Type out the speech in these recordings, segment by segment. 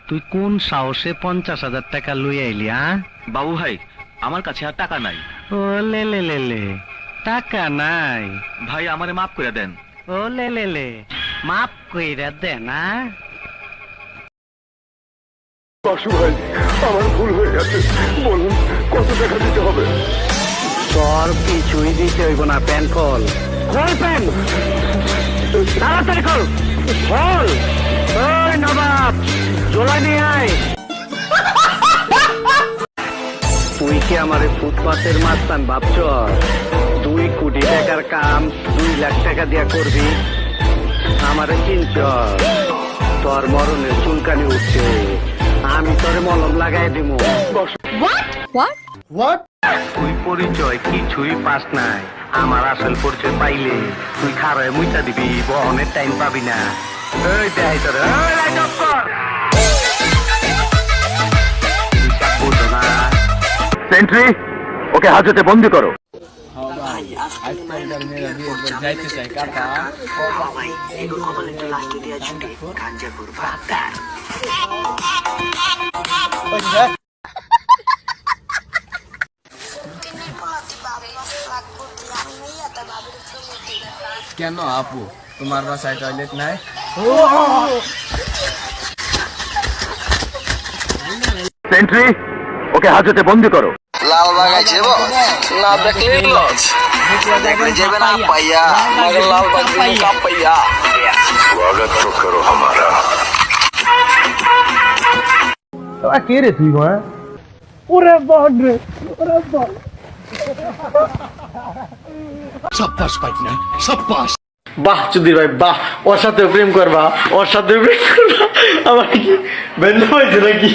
তুই কোন সাহসে 50,000 টাকা লই আইলি? বাবু ভাই, আমার কাছে আর টাকা নাই। ও লে লে লে লে, টাকা নাই? ভাই আমারে মাফ করে দেন। ও লে লে লে, মাফ কইরা দে না। বাসু ভাই, আমার ভুল হয়ে গেছে, বলুন কত টাকা দিতে হবে? তোর কিছুই দিতে হইব না। প্যান খোল, খোল প্যান, তাড়াতাড়ি খোল, খোল। ওই নবাব, জোলা নিয়ে আয়। তুই কি আমারে ফুটপাতের মাস্তান ভাবছ? 2 কোটি টাকার কাম 2 লাখ টাকা দিয়া করবি? আমারে চিনছ? তোর মরণের চুলকানি উঠছে, আমি তোরে মলম লাগাই দিব। তুই পরিচয় কিছুই পাস নাই। আমার আসল পরিচয় পাইলে তুই খারায় মুইতা দিবি, বহনের টাইম পাবি না। ওই দেখাই তোরে, ওই লাইট অফ কর। সেন্ট্রি, ওকে হাজতে বন্দি করো। কেন আপু, তোমার বাসায় টয়লেট নাই? সেন্ট্রি, ওকে হাজতে বন্দি করো। লাল বাগাই যাব না দেখলে লজ দেখলে যাবে না পাইয়া মगर लाल बाग का पैया स्वागत तो करो हमारा। তো কে রে তুই? ওরে বল রে, ওরে বল। शाबाश पाइटना, शाबाश। বাহ চুদির ভাই বাহ, ওর সাথে প্রেম করবা, ওর সাথে প্রেম করবা। আমার কি বেন্ড হয়েছে নাকি?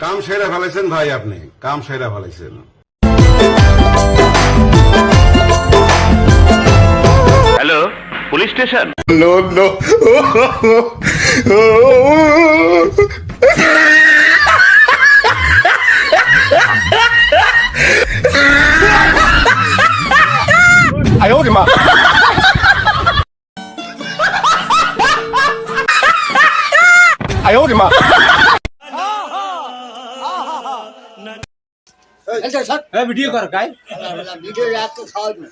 কাম সেরা ফেলেছেন ভাই, আপনি কাম সেরা ফেলেছেন। Hello, police station? No no आयो रे माँ। आयो रे माँ। ভিডিও কর গাই। ভিডিও রাখতে খাওয়াবো